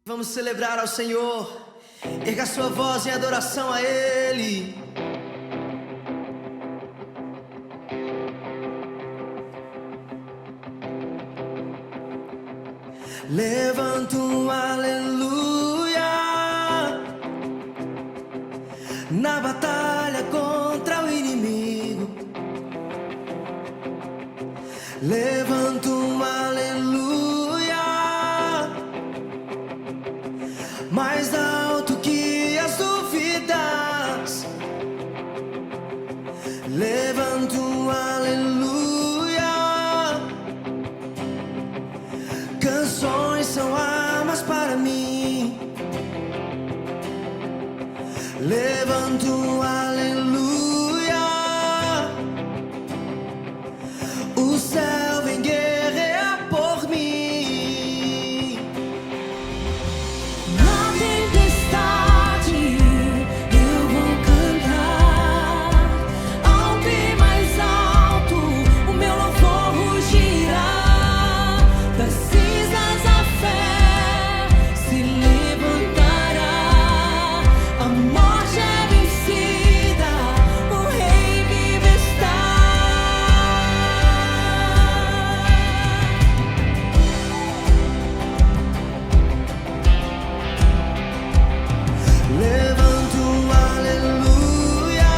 Vamos celebrar ao Senhor, erga sua voz em adoração a Ele. Levanta um aleluia na batalha contra o inimigo. Levanta um aleluia mais alto que as dúvidas. Levanta um aleluia. Canções são armas para mim. Levanta um aleluia. O céu vem guerrear por mim. Na tempestade eu vou cantar, alto e mais alto o meu louvor rugirá. Das cinzas a fé se levantará, a morte é vencida, o Rei vivo está. Levanta um aleluia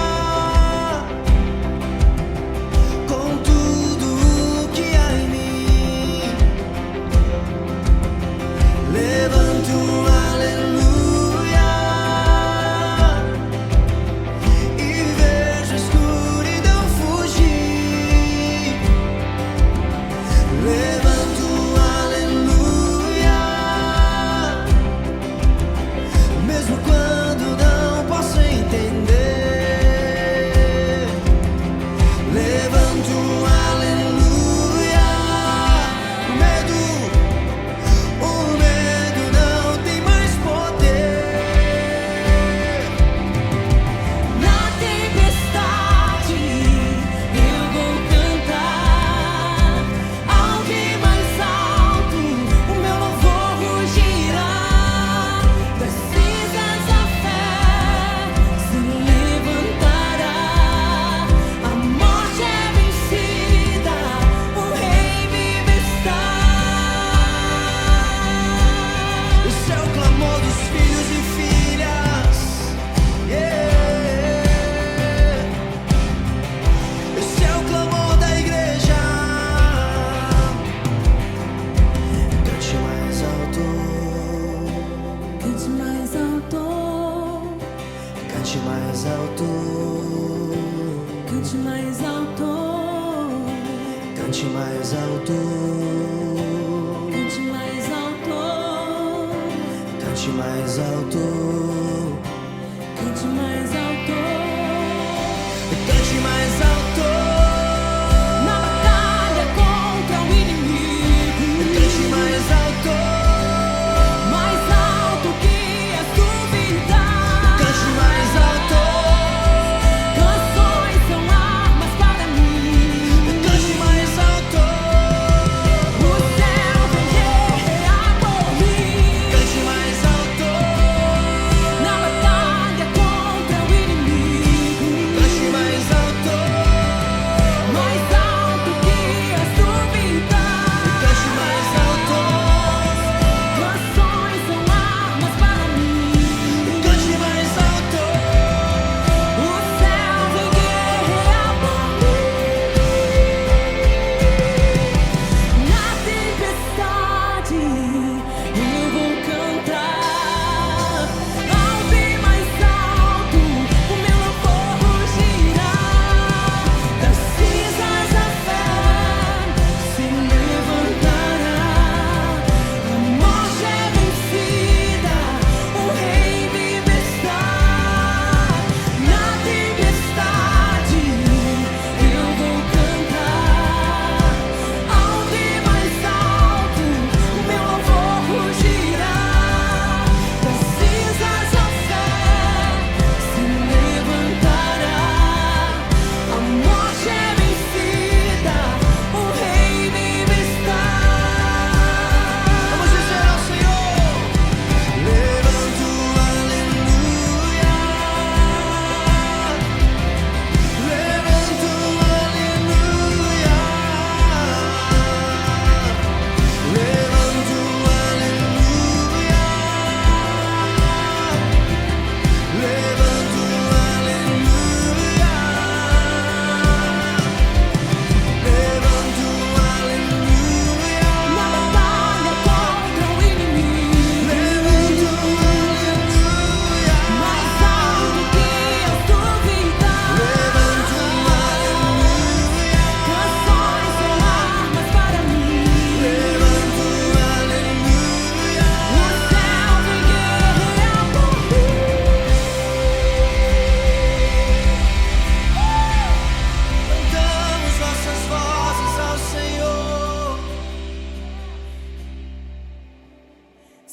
com tudo que há em mim. Levanta um aleluia e vejo a escuridão fugir. Levanta um aleluia mesmo quando não posso entender. Levanta um aleluia. O medo não tem mais poder. Na tempestade eu vou cantar, alto e mais alto o meu louvor rugirá. Das cinzas a fé se levantará, a morte é vencida, o Rei vivo está. Esse é o clamor dos filhos e filhas. Yeah. Esse é o clamor da igreja. Cante mais alto. Cante mais alto, Cante mais alto. cante mais alto, Cante mais alto. cante mais alto, Cante mais alto. cante mais alto. Cante mais alto. Na batalha contra o inimigo, Cante mais alto. mais alto que as dúvidas. Cante mais alto. Canções são armas para mim. Cante mais alto. O céu vem guerrear por mim. Cante mais alto. Na batalha contra o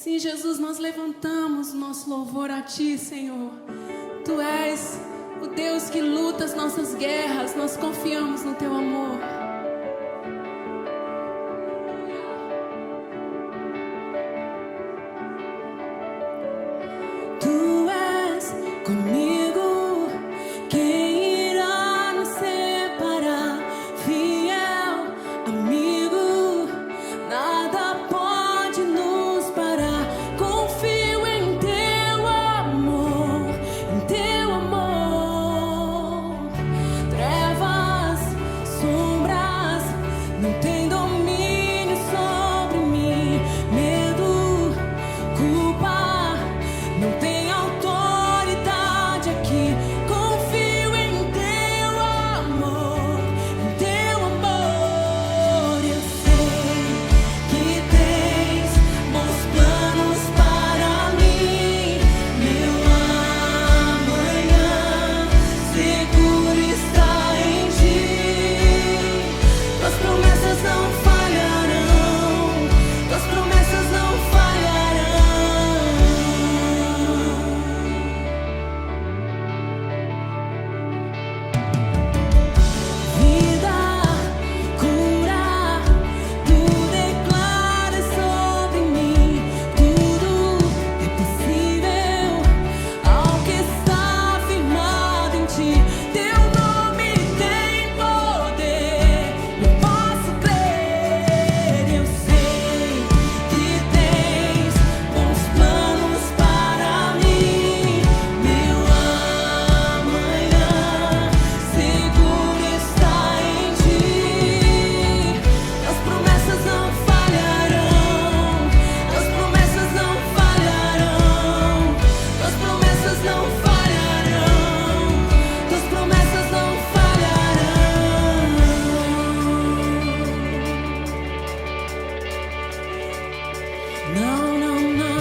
Sim, Jesus, nós levantamos nosso louvor a Ti, Senhor. Tu és o Deus que luta as nossas guerras, nós confiamos no Teu amor. Tu és comigo, quem irá nos separar? Fiel amigo, nada pode nos parar. Confio em Teu amor, em Teu amor. Trevas, sombras, não tem domínio sobre mim. Medo, culpa, não tem autoridade aqui. Confio em Teu amor, em Teu amor. Eu sei que tens bons planos para mim. Meu amanhã seguro está em Ti. Tuas promessas não falharão. Tuas promessas não falharão. Vida, cura, Tu declaras sobre mim. Tudo é possível ao que está firmado em Ti. Teu nome tem poder, eu posso crer. Eu sei que tens bons planos para mim. Meu amanhã seguro está em Ti. As promessas não falharão. As promessas não falharão. As promessas não falharão. As promessas não falharão. Não, não, não.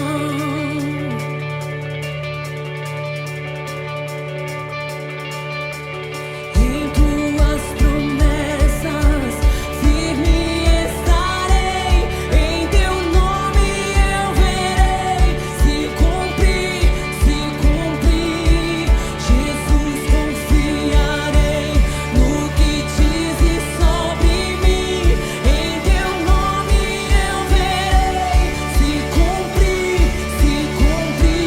Em Tuas promessas firme estarei. Em Teu nome eu verei se cumprir, se cumprir. Jesus, confiarei no que dizes sobre mim. Em Teu nome eu verei se cumprir, se cumprir.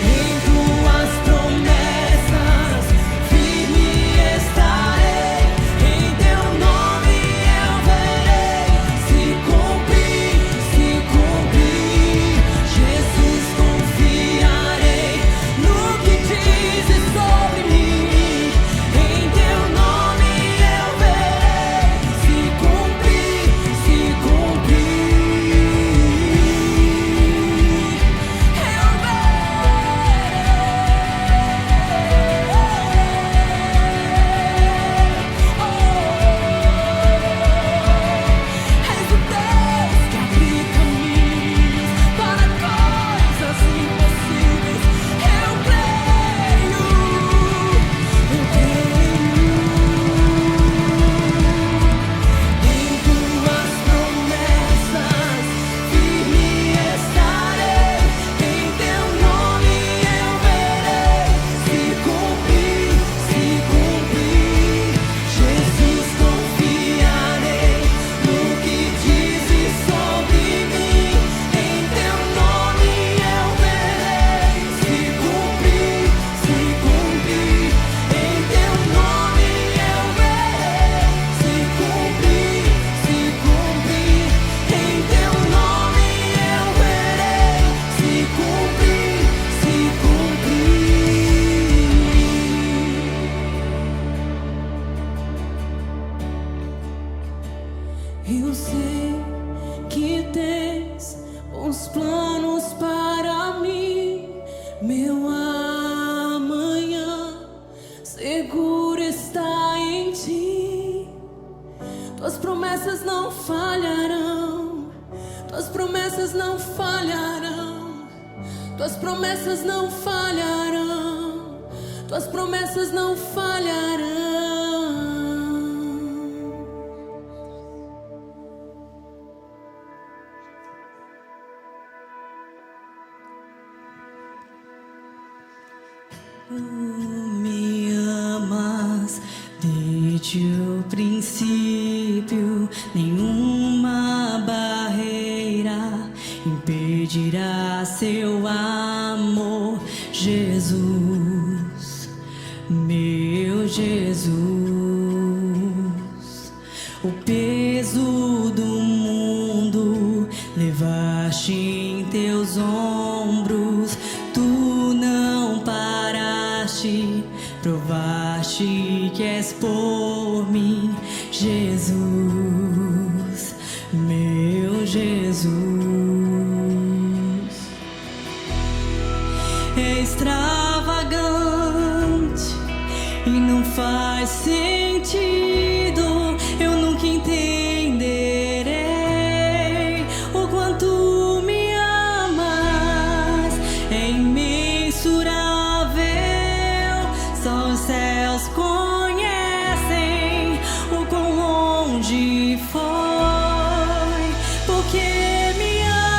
Em Tuas promessas firme estarei. Em Teu nome eu verei se cumprir, se cumprir. Jesus, confiarei no que dizes sobre mim. Em Teu nome eu verei se cumprir, se cumprir. Eu És o Deus que abre caminhos para coisas impossíveis. Eu creio, eu creio. Em Tuas promessas firme estarei. Em Teu nome eu verei se cumprir, se cumprir. Jesus, confiarei no que dizes sobre mim. Em Teu nome eu verei se cumprir, se cumprir. Em Teu nome eu verei se cumprir, se cumprir. Em Teu nome eu verei se cumprir, se cumprir. Eu sei que tens bons planos para mim. Meu amanhã seguro está em Ti. Tuas promessas não falharão. Tuas promessas não falharão. Tuas promessas não falharão. Tuas promessas não falharão. Me amas desde o princípio, nenhuma barreira impedirá seu amor, Jesus, meu Jesus. O peso do mundo levaste em teus ombros, tu não paraste, provaste que és por mim, Jesus, meu Jesus. É extravagante e não faz sentido, eu nunca entenderei o quanto me amas, é imensurável, só os céus conhecem o quão longe foi, porque me amas.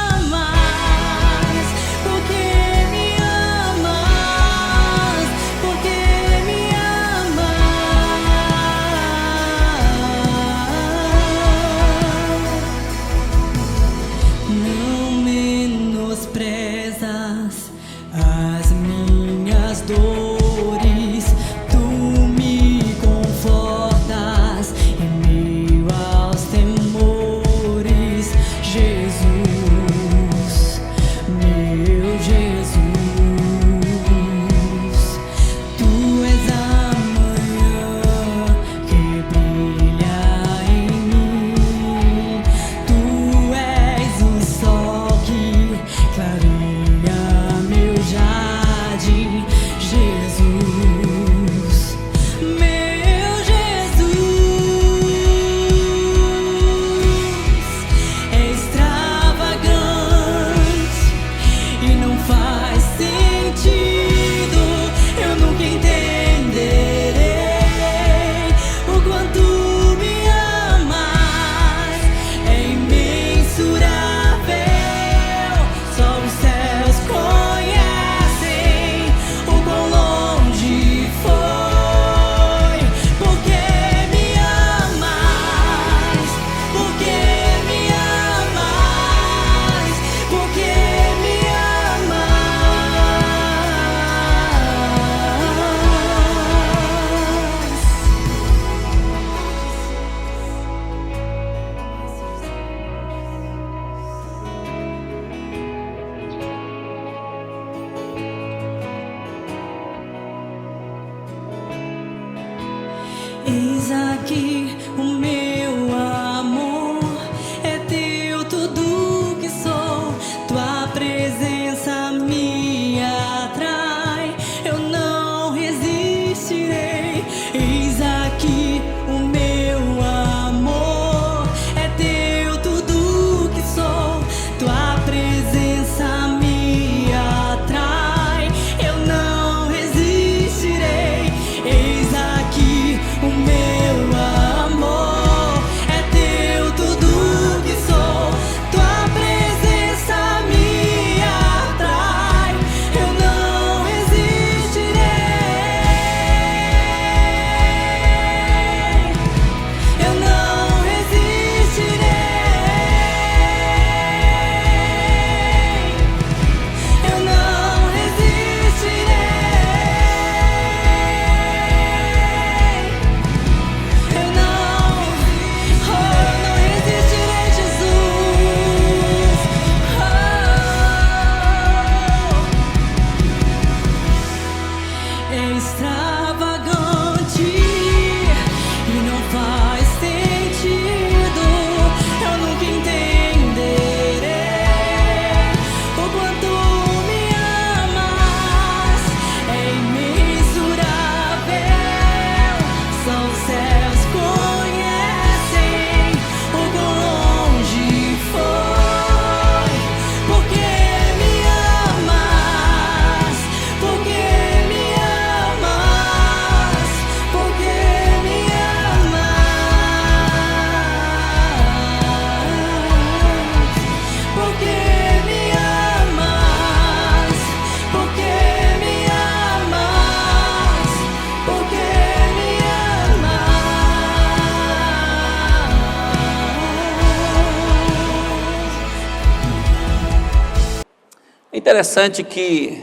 interessante que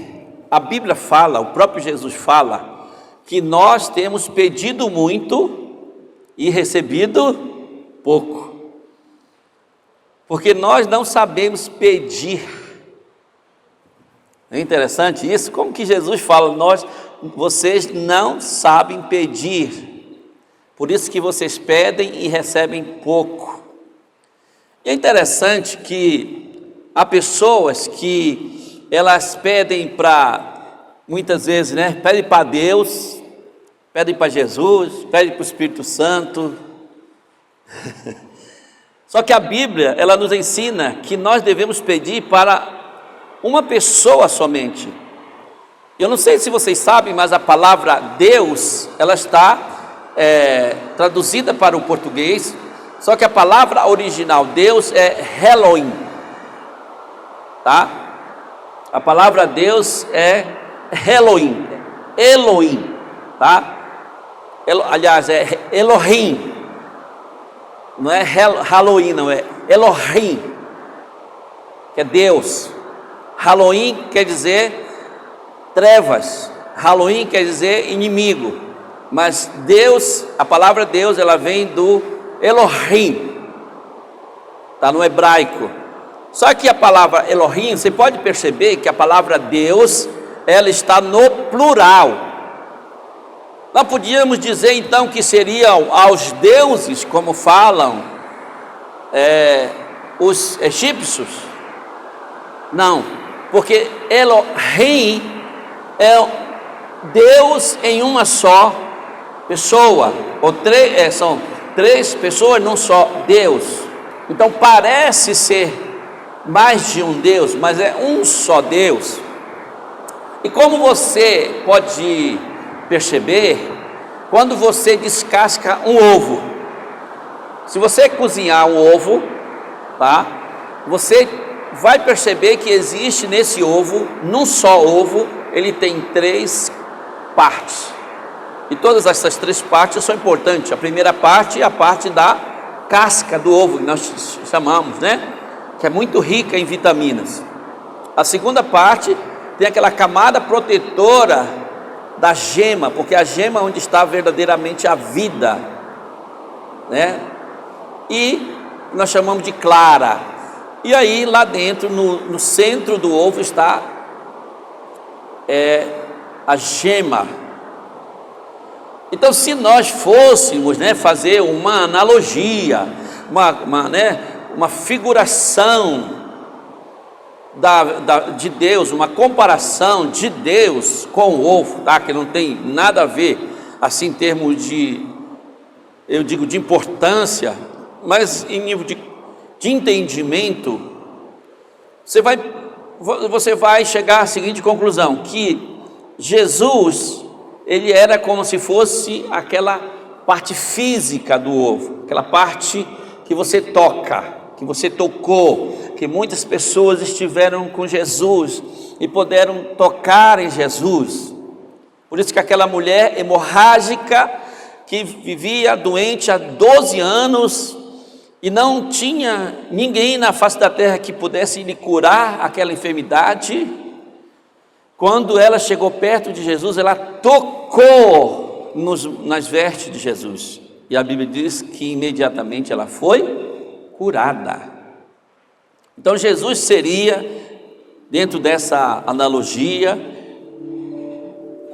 a Bíblia fala, o próprio Jesus fala, que nós temos pedido muito e recebido pouco. Porque nós não sabemos pedir. É interessante isso? Como que Jesus fala, vocês não sabem pedir. Por isso que vocês pedem e recebem pouco. E é interessante que há pessoas que elas pedem muitas vezes, pedem para Deus, pedem para Jesus, pedem para o Espírito Santo. Só que a Bíblia, ela nos ensina que nós devemos pedir para uma pessoa somente. Eu não sei se vocês sabem, mas a palavra Deus, ela está traduzida para o português, só que a palavra original Deus é Elohim, tá? A palavra Deus é Elohim, tá? Aliás, é Elohim, não é Halloween, não, é Elohim, que é Deus. Halloween quer dizer trevas, Halloween quer dizer inimigo, mas Deus, a palavra Deus, ela vem do Elohim, está no hebraico. Só que a palavra Elohim, você pode perceber que a palavra Deus, ela está no plural. Nós podíamos dizer então que seriam aos deuses, como falam os egípcios? Não, porque Elohim é Deus em uma só pessoa, ou são três pessoas, não só Deus. Então parece ser mais de um Deus, mas é um só Deus. E como você pode perceber, quando você descasca um ovo, se você cozinhar um ovo, tá? Você vai perceber que existe nesse ovo, num só ovo, ele tem 3 partes. E todas essas 3 partes são importantes. A primeira parte é a parte da casca do ovo, que nós chamamos, que é muito rica em vitaminas. A segunda parte tem aquela camada protetora da gema, porque a gema é onde está verdadeiramente a vida, E nós chamamos de clara. E aí lá dentro, no centro do ovo está a gema. Então, se nós fôssemos fazer uma analogia, uma figuração de Deus, uma comparação de Deus com o ovo, tá? Que não tem nada a ver, assim, em termos de importância, mas em nível de entendimento, você vai chegar à seguinte conclusão, que Jesus, ele era como se fosse aquela parte física do ovo, aquela parte que você toca, que você tocou, que muitas pessoas estiveram com Jesus e puderam tocar em Jesus. Por isso que aquela mulher hemorrágica que vivia doente há 12 anos e não tinha ninguém na face da terra que pudesse lhe curar aquela enfermidade, quando ela chegou perto de Jesus, ela tocou nas vestes de Jesus, e a Bíblia diz que imediatamente ela foi curada. Então Jesus seria, dentro dessa analogia,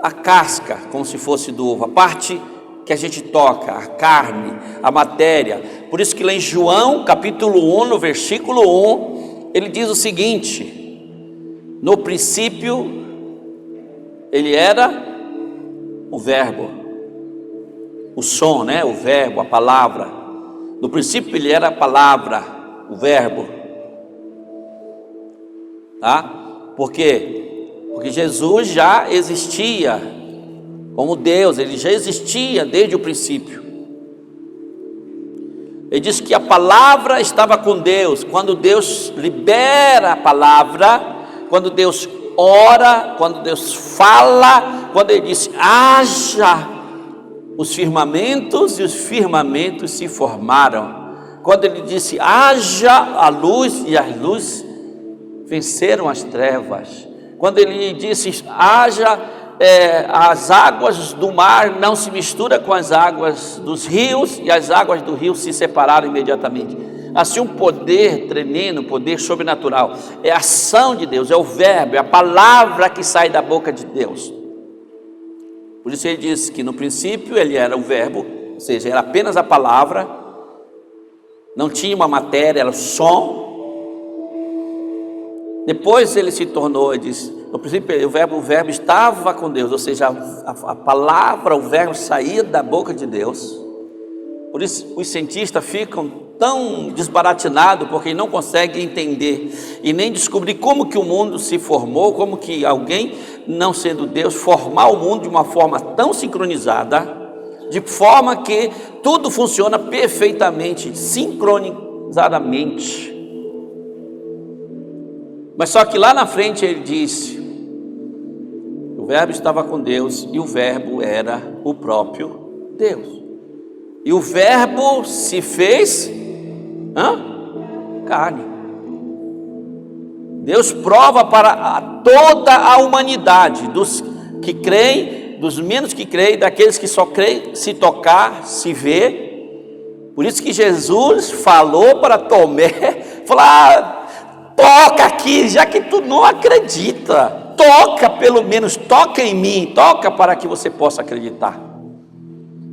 a casca, como se fosse do ovo, a parte que a gente toca, a carne, a matéria. Por isso que lá em João, capítulo 1, no versículo 1, ele diz o seguinte: no princípio, ele era o verbo, o som, o verbo, a palavra. No princípio ele era a palavra, o verbo, tá? Por quê? Porque Jesus já existia como Deus, ele já existia desde o princípio. Ele diz que a palavra estava com Deus. Quando Deus libera a palavra, quando Deus ora, quando Deus fala, quando ele disse haja os firmamentos, e os firmamentos se formaram. Quando ele disse haja a luz, e a luz venceram as trevas. Quando ele disse, haja as águas do mar não se misturam com as águas dos rios, e as águas do rio se separaram imediatamente. Assim, um poder tremendo, um poder sobrenatural, é a ação de Deus, é o verbo, é a palavra que sai da boca de Deus. Por isso ele diz que no princípio ele era o verbo, ou seja, era apenas a palavra, não tinha uma matéria, era o som. Depois ele se tornou, ele diz, no princípio o verbo estava com Deus, ou seja, a palavra, o verbo saía da boca de Deus. Por isso os cientistas ficam tão desbaratinados, porque não conseguem entender e nem descobrir como que o mundo se formou, como que alguém, não sendo Deus, formar o mundo de uma forma tão sincronizada, de forma que tudo funciona perfeitamente, sincronizadamente. Mas só que lá na frente ele disse, o verbo estava com Deus e o verbo era o próprio Deus. E o verbo se fez carne. Deus prova para toda a humanidade, dos que creem, dos menos que creem, daqueles que só creem se tocar, se ver. Por isso que Jesus falou para Tomé, falar, toca aqui, já que tu não acredita, toca pelo menos, toca em mim, toca para que você possa acreditar.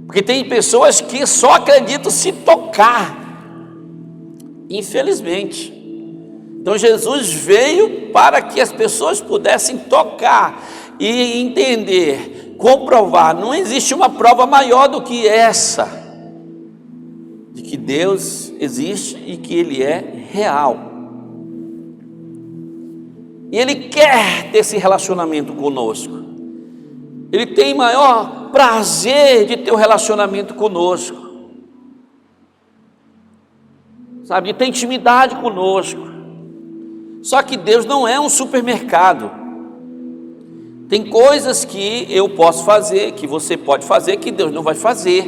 Porque tem pessoas que só acreditam se tocar, infelizmente. Então Jesus veio para que as pessoas pudessem tocar e entender, comprovar. Não existe uma prova maior do que essa, de que Deus existe e que Ele é real. E Ele quer ter esse relacionamento conosco. Ele tem maior prazer de ter um relacionamento conosco, sabe, de ter intimidade conosco. Só que Deus não é um supermercado. Tem coisas que eu posso fazer, que você pode fazer, que Deus não vai fazer.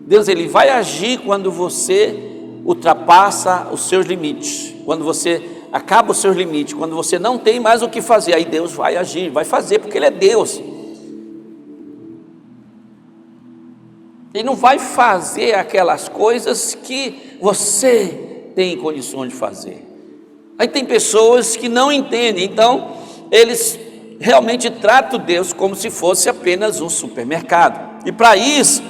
Deus, Ele vai agir quando você ultrapassa os seus limites, quando você acaba os seus limites, quando você não tem mais o que fazer, aí Deus vai agir, vai fazer, porque Ele é Deus. Ele não vai fazer aquelas coisas que você tem condições de fazer. Aí tem pessoas que não entendem, então eles realmente tratam Deus como se fosse apenas um supermercado. E para isso,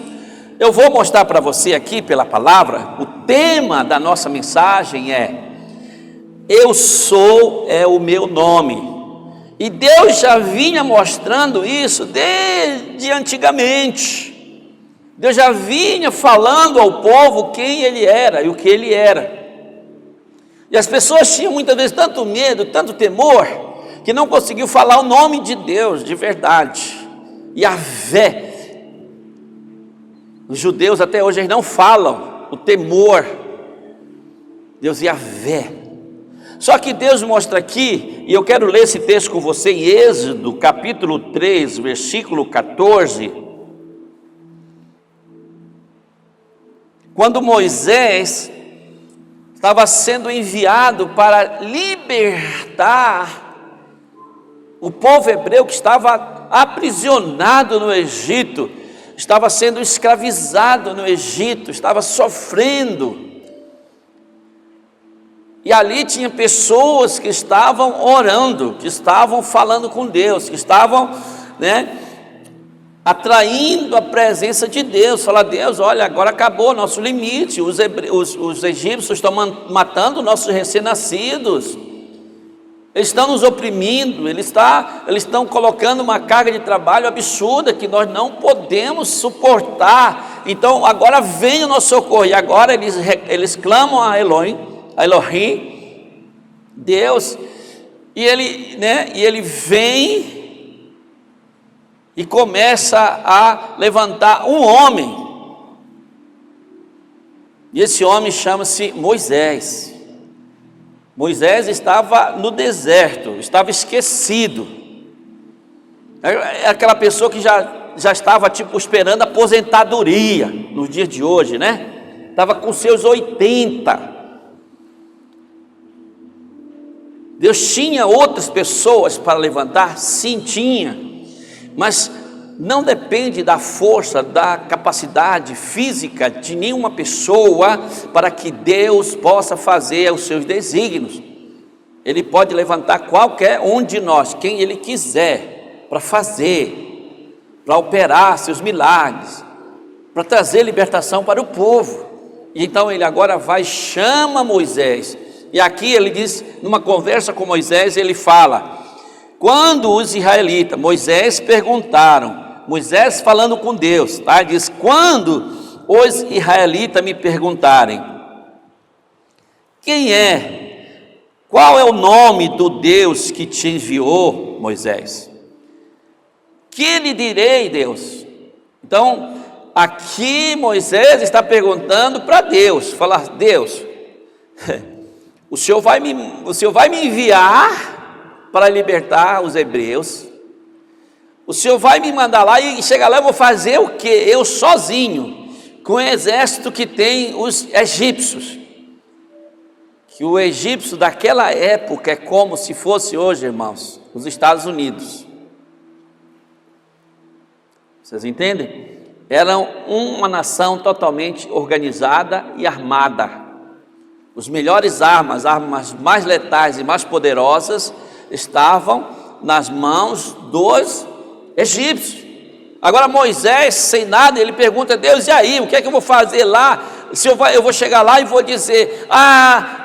eu vou mostrar para você aqui pela palavra, o tema da nossa mensagem é: eu sou é o meu nome. E Deus já vinha mostrando isso desde antigamente. Deus já vinha falando ao povo quem Ele era e o que Ele era. E as pessoas tinham muitas vezes tanto medo, tanto temor, que não conseguiu falar o nome de Deus de verdade. Yahvé. Os judeus até hoje eles não falam o temor. Deus Yahvé. Só que Deus mostra aqui, e eu quero ler esse texto com você em Êxodo capítulo 3, versículo 14. Quando Moisés estava sendo enviado para libertar o povo hebreu que estava aprisionado no Egito, estava sendo escravizado no Egito, estava sofrendo. E ali tinha pessoas que estavam orando, que estavam falando com Deus, que estavam, atraindo a presença de Deus. Falar: Deus, olha, agora acabou o nosso limite, os egípcios estão matando nossos recém-nascidos, eles estão nos oprimindo, eles estão colocando uma carga de trabalho absurda que nós não podemos suportar. Então agora vem o nosso socorro. E agora eles clamam a Elohim, Deus, e ele vem e começa a levantar um homem, e esse homem chama-se Moisés. Moisés estava no deserto, estava esquecido, é aquela pessoa que já estava esperando a aposentadoria nos dias de hoje, estava com seus 80, Deus tinha outras pessoas para levantar? Sim, tinha, mas não depende da força, da capacidade física de nenhuma pessoa para que Deus possa fazer os seus desígnios. Ele pode levantar qualquer um de nós, quem Ele quiser, para fazer, para operar seus milagres, para trazer libertação para o povo. E então Ele agora vai, chama Moisés, e aqui Ele diz, numa conversa com Moisés, Ele fala, quando os israelitas, Moisés falando com Deus, tá? Diz, quando os israelitas me perguntarem, quem é? Qual é o nome do Deus que te enviou, Moisés? Que lhe direi, Deus? Então, aqui Moisés está perguntando para Deus, falar, Deus, o Senhor vai me enviar para libertar os hebreus? O Senhor vai me mandar lá e chegar lá eu vou fazer o quê? Eu sozinho, com o exército que tem os egípcios. Que o egípcio daquela época é como se fosse hoje, irmãos, os Estados Unidos. Vocês entendem? Eram uma nação totalmente organizada e armada. Os melhores armas mais letais e mais poderosas estavam nas mãos dos egípcios. Agora Moisés, sem nada, ele pergunta a Deus, e aí, o que é que eu vou fazer lá? Eu vou chegar lá e vou dizer,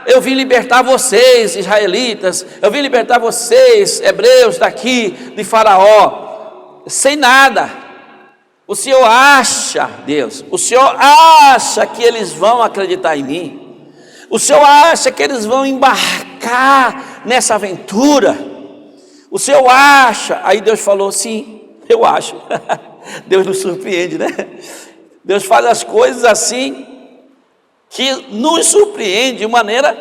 eu vim libertar vocês, israelitas, eu vim libertar vocês, hebreus, daqui de Faraó, sem nada. O Senhor acha, Deus, o Senhor acha que eles vão acreditar em mim? O Senhor acha que eles vão embarcar nessa aventura? O Senhor acha? Aí Deus falou, sim, eu acho. Deus nos surpreende, né? Deus faz as coisas assim, que nos surpreende de maneira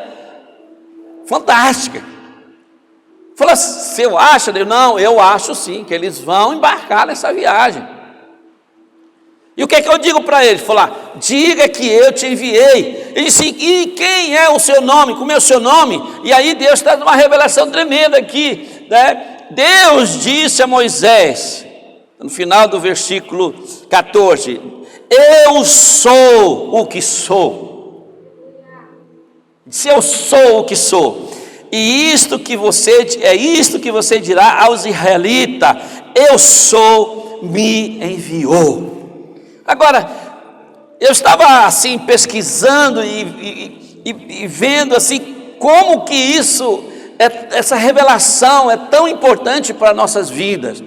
fantástica. Fala, você acha, Deus? Não, eu acho sim, que eles vão embarcar nessa viagem. E o que é que eu digo para eles? Falar, diga que eu te enviei. Ele disse, e quem é o seu nome? Como é o seu nome? E aí Deus traz uma revelação tremenda aqui, né? Deus disse a Moisés, no final do versículo 14, eu sou o que sou. Se eu sou o que sou, e isto que você dirá aos israelitas, eu sou, me enviou. Agora, eu estava assim pesquisando e vendo assim como que essa revelação é tão importante para nossas vidas,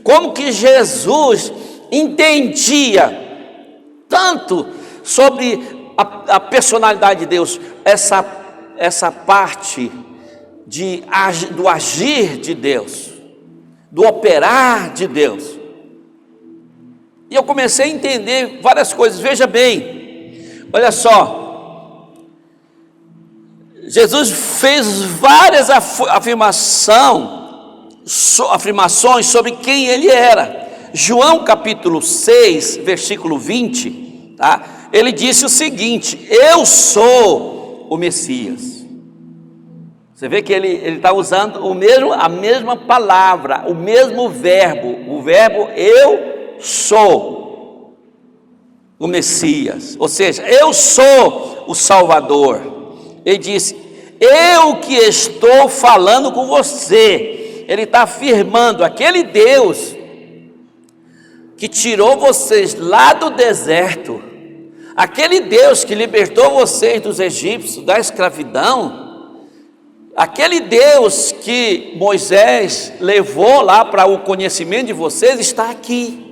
como que Jesus entendia tanto sobre a personalidade de Deus, essa parte do agir de Deus, do operar de Deus. E eu comecei a entender várias coisas. Veja bem, olha só, Jesus fez várias afirmações sobre quem Ele era. João capítulo 6, versículo 20, tá? Ele disse o seguinte, eu sou o Messias. Você vê que ele está usando a mesma palavra, o mesmo verbo, o verbo eu sou o Messias, ou seja, eu sou o Salvador. Ele disse, eu que estou falando com você. Ele está afirmando, aquele Deus que tirou vocês lá do deserto, aquele Deus que libertou vocês dos egípcios, da escravidão, aquele Deus que Moisés levou lá para o conhecimento de vocês, está aqui.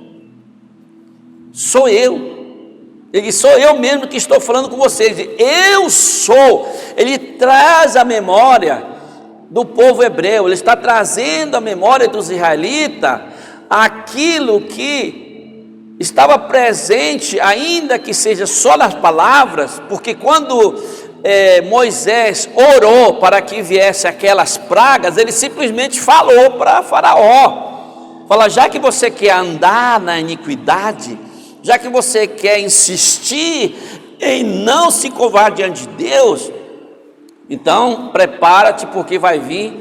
Sou eu. Ele sou eu mesmo que estou falando com vocês. Eu sou. Ele traz a memória do povo hebreu, ele está trazendo a memória dos israelitas aquilo que estava presente, ainda que seja só nas palavras, porque quando Moisés orou para que viesse aquelas pragas, ele simplesmente falou para Faraó, fala, já que você quer andar na iniquidade, já que você quer insistir em não se curvar diante de Deus, Então prepara-te, porque vai vir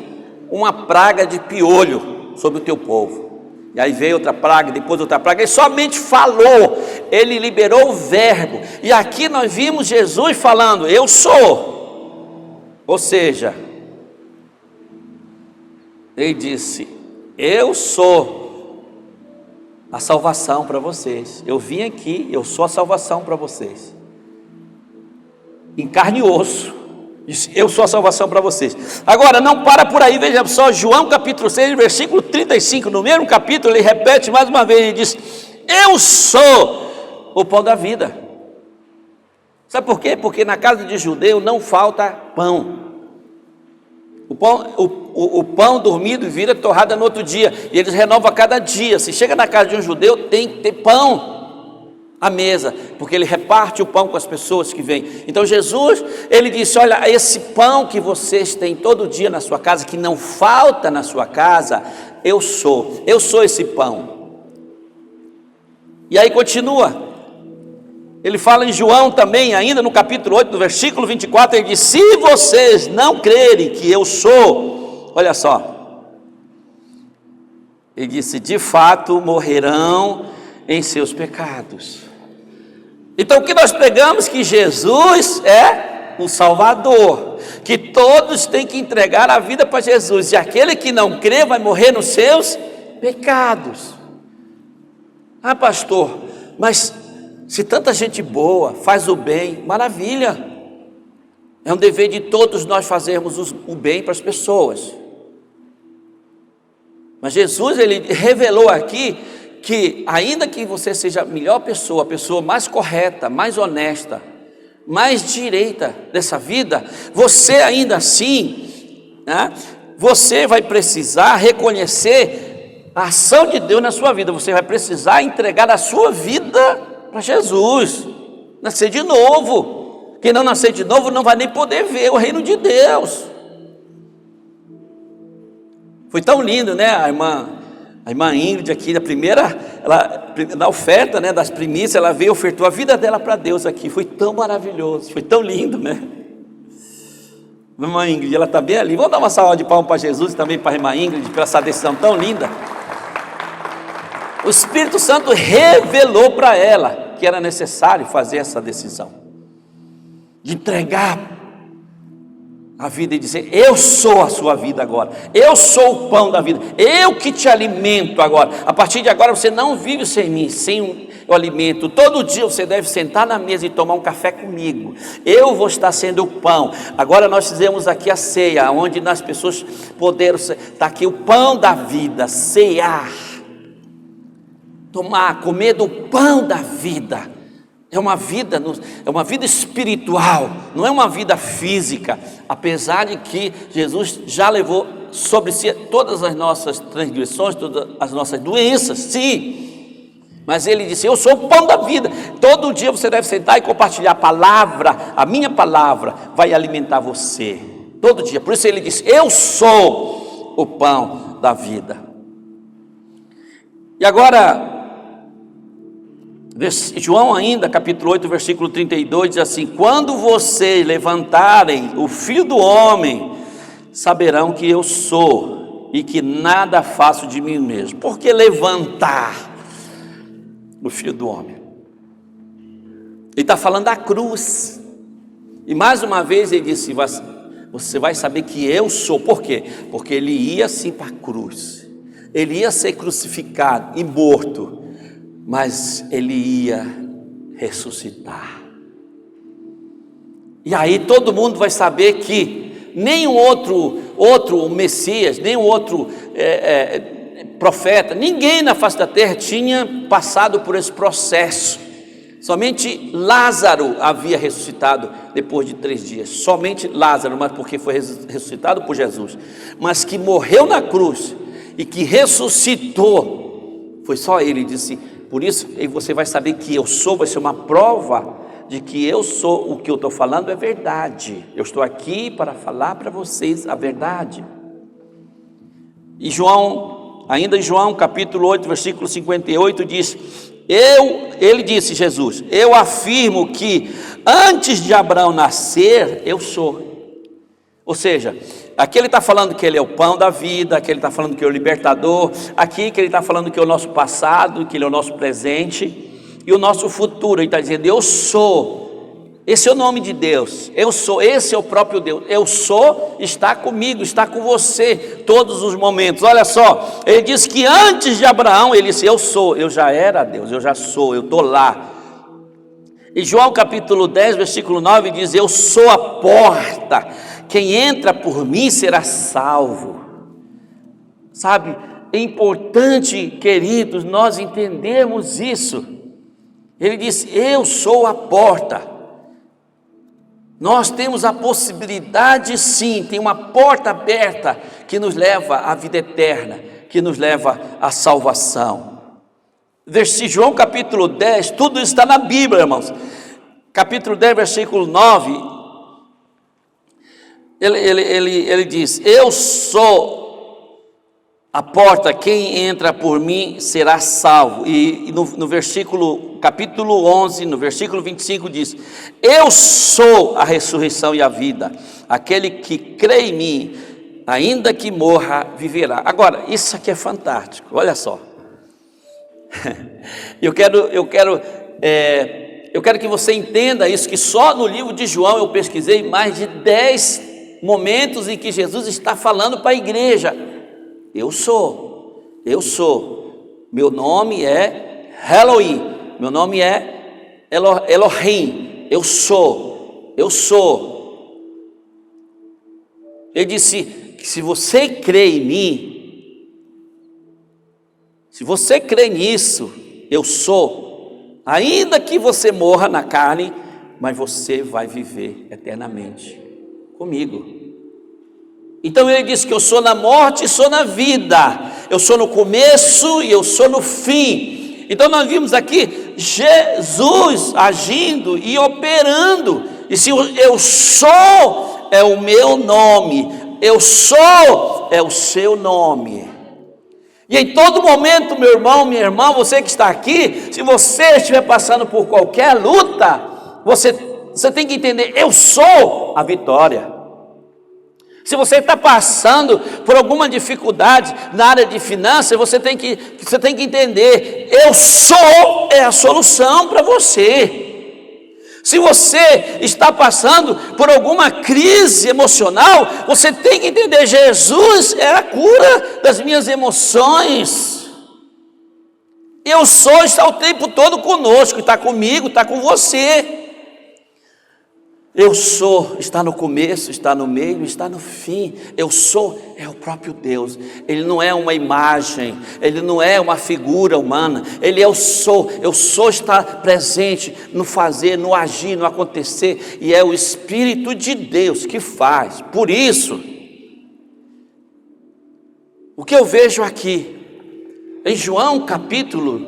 uma praga de piolho sobre o teu povo. E aí veio outra praga, depois outra praga. Ele somente falou, ele liberou o verbo. E aqui nós vimos Jesus falando: eu sou. Ou seja, ele disse: eu sou a salvação para vocês. Eu vim aqui, eu sou a salvação para vocês. Em carne e osso. Disse: eu sou a salvação para vocês. Agora, não para por aí, veja só, João capítulo 6, versículo 35, no mesmo capítulo, ele repete mais uma vez, ele diz: eu sou o pão da vida. Sabe por quê? Porque na casa de judeu não falta pão. O pão dormido vira torrada no outro dia, e eles renovam a cada dia. Se chega na casa de um judeu, tem que ter pão à mesa, porque ele reparte o pão com as pessoas que vêm. Então Jesus, ele disse: olha, esse pão que vocês têm todo dia na sua casa, que não falta na sua casa, eu sou esse pão. E aí continua, ele fala em João também, ainda no capítulo 8, no versículo 24, ele diz: se vocês não crerem que eu sou, olha só, ele disse: de fato morrerão em seus pecados. Então o que nós pregamos? Que Jesus é o Salvador, que todos têm que entregar a vida para Jesus, e aquele que não crê vai morrer nos seus pecados. Ah, pastor, mas se tanta gente boa faz o bem, maravilha, é um dever de todos nós fazermos o bem para as pessoas. Mas Jesus, ele revelou aqui que ainda que você seja a melhor pessoa, a pessoa mais correta, mais honesta, mais direita dessa vida, você ainda assim, né, você vai precisar reconhecer a ação de Deus na sua vida. Você vai precisar entregar a sua vida para Jesus, nascer de novo. Quem não nascer de novo não vai nem poder ver o reino de Deus. Foi tão lindo, né? A irmã Ingrid aqui, na oferta, né, das primícias, ela veio e ofertou a vida dela para Deus aqui. Foi tão maravilhoso, foi tão lindo, né? A irmã Ingrid, ela está bem ali. Vamos dar uma salva de palmas para Jesus e também para a irmã Ingrid, por essa decisão tão linda. O Espírito Santo revelou para ela que era necessário fazer essa decisão, de entregar a vida e dizer: eu sou a sua vida agora, eu sou o pão da vida, eu que te alimento agora. A partir de agora você não vive sem mim, sem o alimento. Todo dia você deve sentar na mesa e tomar um café comigo. Eu vou estar sendo o pão. Agora nós fizemos aqui a ceia, onde as pessoas puderam estar aqui, o pão da vida, cear, tomar, comer do pão da vida. É uma vida espiritual, não é uma vida física, apesar de que Jesus já levou sobre si todas as nossas transgressões, todas as nossas doenças, sim, mas ele disse: eu sou o pão da vida. Todo dia você deve sentar e compartilhar a palavra, a minha palavra vai alimentar você, todo dia. Por isso ele disse: eu sou o pão da vida. E agora, João ainda, capítulo 8, versículo 32, diz assim: quando vocês levantarem o Filho do Homem, saberão que eu sou e que nada faço de mim mesmo. Por que levantar o Filho do Homem? Ele está falando da cruz. E mais uma vez ele disse: você vai saber que eu sou. Por quê? Porque ele ia sim para a cruz, ele ia ser crucificado e morto, mas ele ia ressuscitar. E aí todo mundo vai saber que nenhum outro Messias, nenhum outro profeta, ninguém na face da terra tinha passado por esse processo. Somente Lázaro havia ressuscitado depois de 3 dias. Somente Lázaro, mas porque foi ressuscitado por Jesus. Mas que morreu na cruz e que ressuscitou, foi só ele. Disse: por isso você vai saber que eu sou, vai ser uma prova de que eu sou, o que eu estou falando é verdade. Eu estou aqui para falar para vocês a verdade. E ainda em João capítulo 8, versículo 58 diz: ele disse, Jesus: eu afirmo que antes de Abraão nascer, eu sou. Ou seja, aqui ele está falando que ele é o pão da vida, aqui ele está falando que é o libertador, aqui que ele está falando que é o nosso passado, que ele é o nosso presente e o nosso futuro. Ele está dizendo, eu sou. Esse é o nome de Deus, eu sou, esse é o próprio Deus. Eu sou, está comigo, está com você todos os momentos. Olha só, ele diz que antes de Abraão, ele disse, eu sou, eu já era Deus, eu já sou, eu estou lá. E João capítulo 10, versículo 9 diz, eu sou a porta, quem entra por mim será salvo. Sabe, é importante, queridos, nós entendermos isso. Ele diz, eu sou a porta. Nós temos a possibilidade, sim, tem uma porta aberta que nos leva à vida eterna, que nos leva à salvação. João capítulo 10, tudo isso está na Bíblia, irmãos. Capítulo 10, versículo 9, ele diz, eu sou a porta, quem entra por mim será salvo. E no versículo, capítulo 11, no versículo 25 diz, eu sou a ressurreição e a vida, aquele que crê em mim, ainda que morra, viverá. Agora, isso aqui é fantástico, olha só. Eu quero que você entenda isso, que só no livro de João eu pesquisei mais de 10 momentos em que Jesus está falando para a igreja. Eu sou, meu nome é Elohim, meu nome é Elohim, eu sou. Ele disse que se você crê em mim, se você crê nisso, eu sou, ainda que você morra na carne, mas você vai viver eternamente comigo. Então ele diz que eu sou na morte e sou na vida, eu sou no começo e eu sou no fim. Então nós vimos aqui Jesus agindo e operando, e se eu sou é o meu nome, eu sou é o seu nome. E em todo momento, meu irmão, minha irmã, você que está aqui, se você estiver passando por qualquer luta, você tem que entender, eu sou a vitória. Se você está passando por alguma dificuldade na área de finanças, você tem que entender, eu sou é a solução para você. Se você está passando por alguma crise emocional, você tem que entender, Jesus é a cura das minhas emoções. Eu sou está o tempo todo conosco, está comigo, está com você. Eu sou, está no começo, está no meio, está no fim. Eu sou é o próprio Deus. Ele não é uma imagem, ele não é uma figura humana. Ele é o sou. Eu sou está presente no fazer, no agir, no acontecer. E é o Espírito de Deus que faz. Por isso, o que eu vejo aqui, em João capítulo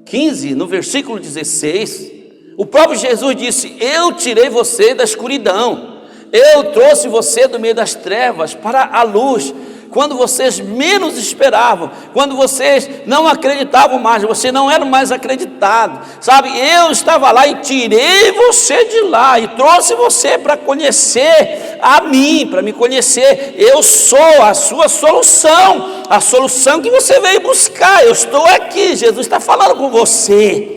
15, no versículo 16... o próprio Jesus disse, eu tirei você da escuridão, eu trouxe você do meio das trevas para a luz, quando vocês menos esperavam, quando vocês não acreditavam mais, você não era mais acreditado, sabe, eu estava lá e tirei você de lá, e trouxe você para conhecer a mim, para me conhecer. Eu sou a sua solução, a solução que você veio buscar, eu estou aqui, Jesus está falando com você.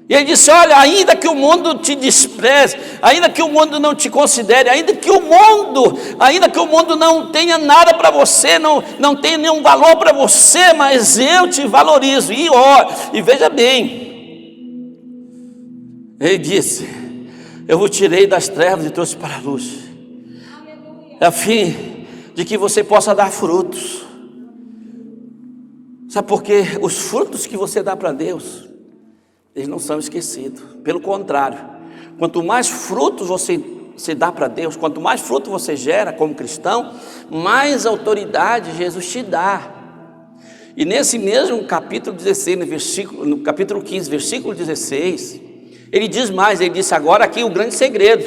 E ele disse, olha, ainda que o mundo te despreze, ainda que o mundo não te considere, ainda que o mundo não tenha nada para você, não tenha nenhum valor para você, mas eu te valorizo. E veja bem, ele disse, eu vos tirei das trevas e trouxe para a luz, a fim de que você possa dar frutos. Sabe por quê? Os frutos que você dá para Deus, eles não são esquecidos, pelo contrário, quanto mais frutos você dá para Deus, quanto mais fruto você gera como cristão, mais autoridade Jesus te dá. E nesse mesmo capítulo 16, no capítulo 15, versículo 16, ele diz mais, ele disse, agora aqui o grande segredo,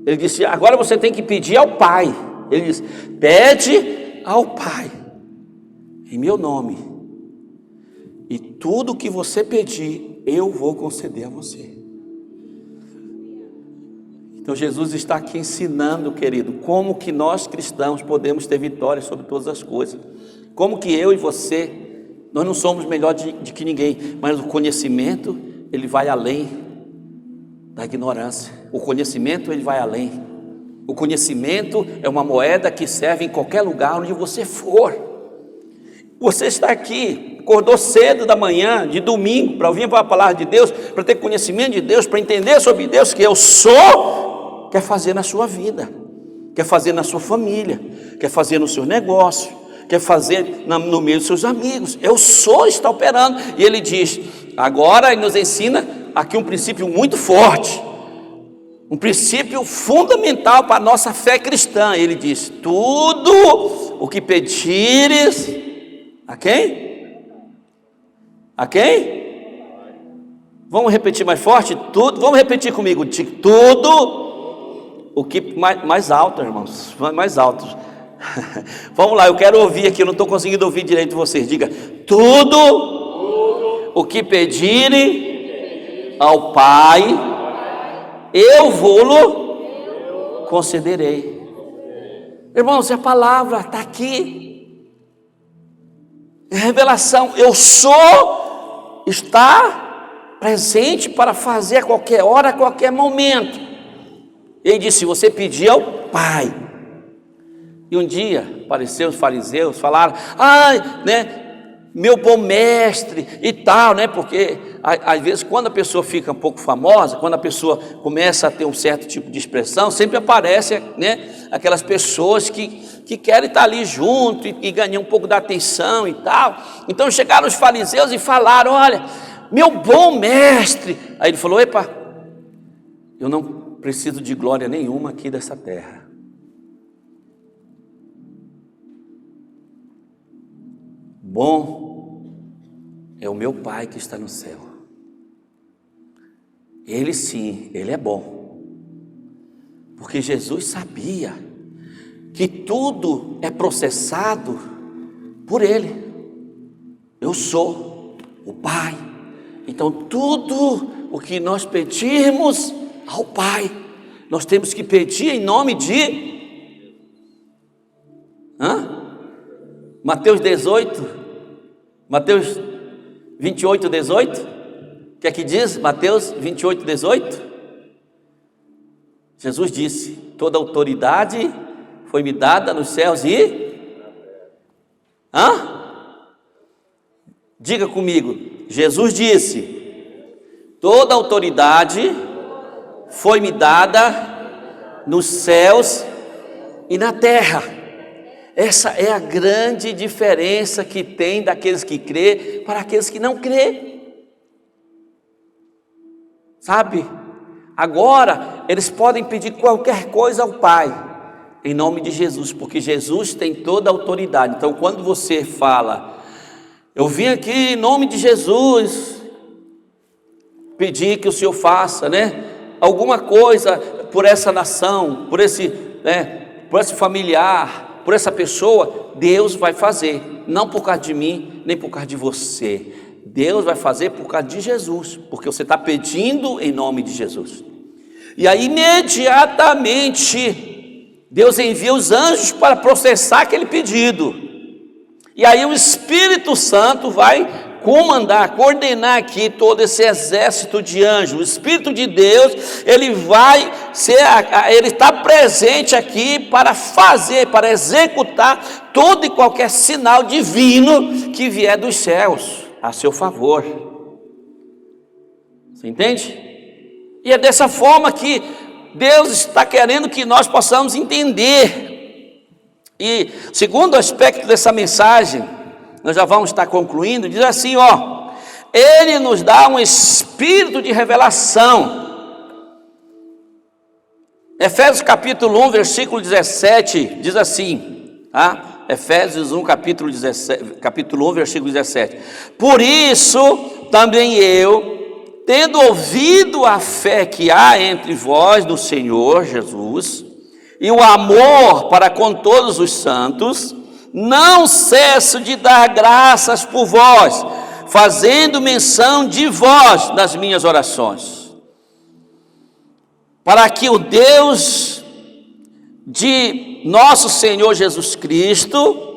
ele disse, agora você tem que pedir ao Pai, ele diz, pede ao Pai, em meu nome, e tudo que você pedir, eu vou conceder a você. Então Jesus está aqui ensinando, querido, como que nós cristãos podemos ter vitória sobre todas as coisas. Como que eu e você, nós não somos melhor de que ninguém, mas o conhecimento, ele vai além da ignorância. O conhecimento, ele vai além. O conhecimento é uma moeda que serve em qualquer lugar onde você for. Você está aqui, acordou cedo da manhã, de domingo, para ouvir a palavra de Deus, para ter conhecimento de Deus, para entender sobre Deus, que eu sou, quer fazer na sua vida, quer fazer na sua família, quer fazer no seu negócio, quer fazer no meio dos seus amigos. Eu sou, está operando. E ele diz, agora ele nos ensina aqui um princípio muito forte, um princípio fundamental para a nossa fé cristã. Ele diz, tudo o que pedires, a quem? A quem? Vamos repetir mais forte? Tudo, vamos repetir comigo, tudo o que, mais alto, irmãos, mais alto. Vamos lá, eu quero ouvir aqui, eu não estou conseguindo ouvir direito de vocês. Diga, tudo o que pedirem ao Pai, eu vou-lo concederei. Irmãos, a palavra está aqui, revelação, eu sou, está presente para fazer a qualquer hora, a qualquer momento. Ele disse, você pedir ao Pai. E um dia apareceram os fariseus, falaram, meu bom mestre e tal, né? Porque às vezes quando a pessoa fica um pouco famosa, quando a pessoa começa a ter um certo tipo de expressão, sempre aparece, né, aquelas pessoas que querem estar ali junto e ganhar um pouco da atenção e tal. Então chegaram os fariseus e falaram, olha, meu bom mestre. Aí ele falou, epa, eu não preciso de glória nenhuma aqui dessa terra. Bom é o meu Pai que está no céu. Ele sim, Ele é bom. Porque Jesus sabia que tudo é processado por Ele. Eu sou o Pai. Então tudo o que nós pedirmos ao Pai, nós temos que pedir em nome de... Mateus 18... Mateus 28, 18, o que é que diz? Mateus 28, 18. Jesus disse, toda autoridade foi-me dada nos céus e... Diga comigo, Jesus disse, toda autoridade foi-me dada nos céus e na terra. Essa é a grande diferença que tem daqueles que crê para aqueles que não crê. Sabe? Agora eles podem pedir qualquer coisa ao Pai, em nome de Jesus, porque Jesus tem toda a autoridade. Então quando você fala, eu vim aqui em nome de Jesus, pedir que o Senhor faça, né, alguma coisa por essa nação, por esse familiar, por essa pessoa, Deus vai fazer, não por causa de mim, nem por causa de você. Deus vai fazer por causa de Jesus, porque você está pedindo em nome de Jesus. E aí imediatamente Deus envia os anjos para processar aquele pedido. E aí o Espírito Santo vai comandar, coordenar aqui todo esse exército de anjos. O Espírito de Deus, ele está presente aqui para fazer, para executar todo e qualquer sinal divino que vier dos céus a seu favor. Você entende? E é dessa forma que Deus está querendo que nós possamos entender. E segundo aspecto dessa mensagem, nós já vamos estar concluindo, diz assim, Ele nos dá um espírito de revelação. Efésios capítulo 1, versículo 17, diz assim, Efésios 1, capítulo 1, versículo 17. Por isso, também eu, tendo ouvido a fé que há entre vós no Senhor Jesus, e o amor para com todos os santos, não cesso de dar graças por vós, fazendo menção de vós nas minhas orações. para que o Deus de nosso Senhor Jesus Cristo,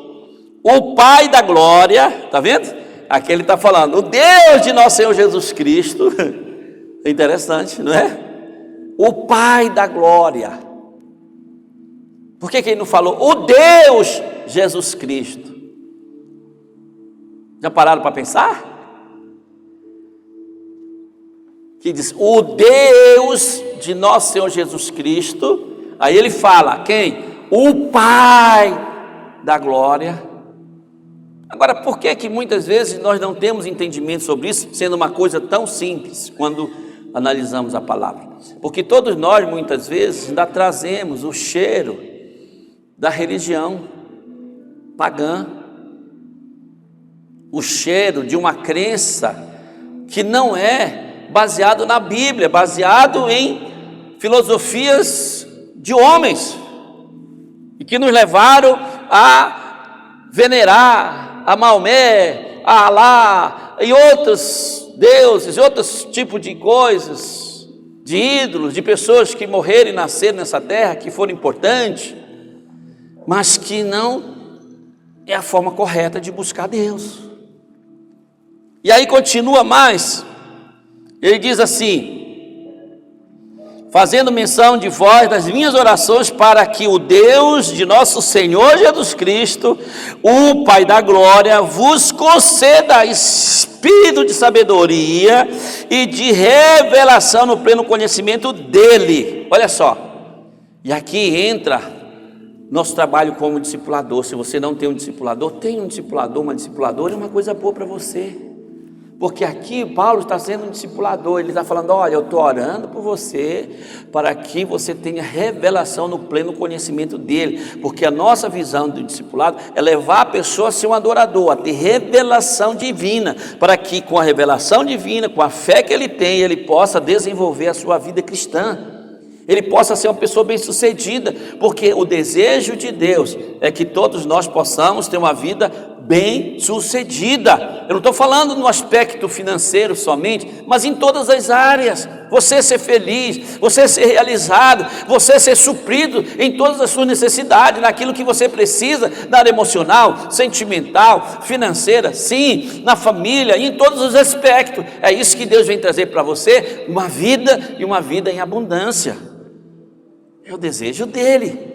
o Pai da glória, está vendo? Aqui ele está falando, o Deus de nosso Senhor Jesus Cristo, é interessante, não é? O Pai da glória. Por que ele não falou o Deus Jesus Cristo? Já pararam para pensar? Que diz, o Deus de nosso Senhor Jesus Cristo. Aí ele fala, quem? O Pai da glória. Agora, por que muitas vezes nós não temos entendimento sobre isso, sendo uma coisa tão simples, quando analisamos a palavra? Porque todos nós, muitas vezes, ainda trazemos o cheiro da religião pagã, o cheiro de uma crença que não é baseado na Bíblia, baseado em filosofias de homens, e que nos levaram a venerar a Maomé, a Alá e outros deuses, outros tipos de coisas, de ídolos, de pessoas que morreram e nasceram nessa terra, que foram importantes, mas que não é a forma correta de buscar Deus. E aí continua mais, ele diz assim, fazendo menção de vós das minhas orações, para que o Deus de nosso Senhor Jesus Cristo, o Pai da glória, vos conceda espírito de sabedoria e de revelação no pleno conhecimento dele. Olha só, e aqui entra nosso trabalho como discipulador. Se você não tem um discipulador, tenha um discipulador, uma discipuladora, é uma coisa boa para você. Porque aqui Paulo está sendo um discipulador, ele está falando, olha, eu estou orando por você, para que você tenha revelação no pleno conhecimento dele, porque a nossa visão do discipulado é levar a pessoa a ser um adorador, a ter revelação divina, para que com a revelação divina, com a fé que ele tem, ele possa desenvolver a sua vida cristã, ele possa ser uma pessoa bem sucedida, porque o desejo de Deus é que todos nós possamos ter uma vida bem sucedida. Eu não estou falando no aspecto financeiro somente, mas em todas as áreas, você ser feliz, você ser realizado, você ser suprido em todas as suas necessidades, naquilo que você precisa, na área emocional, sentimental, financeira, sim, na família, em todos os aspectos. É isso que Deus vem trazer para você, uma vida e uma vida em abundância. É o desejo dele.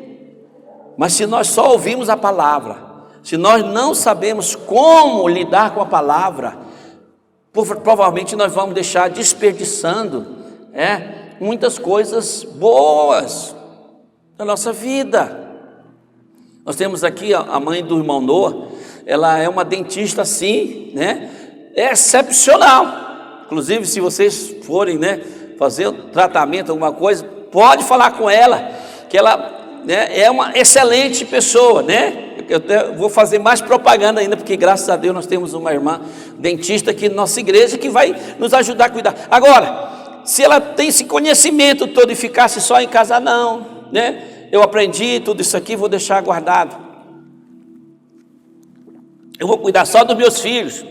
Mas se nós só ouvimos a palavra, se nós não sabemos como lidar com a palavra, provavelmente nós vamos deixar desperdiçando muitas coisas boas da nossa vida. Nós temos aqui a mãe do irmão Noah, ela é uma dentista assim, é excepcional. Inclusive, se vocês forem fazer um tratamento, alguma coisa, pode falar com ela, que ela é uma excelente pessoa, Eu vou fazer mais propaganda ainda, porque graças a Deus nós temos uma irmã dentista aqui na nossa igreja que vai nos ajudar a cuidar. Agora, se ela tem esse conhecimento todo e ficasse só em casa, não, eu aprendi tudo isso aqui, vou deixar guardado, eu vou cuidar só dos meus filhos.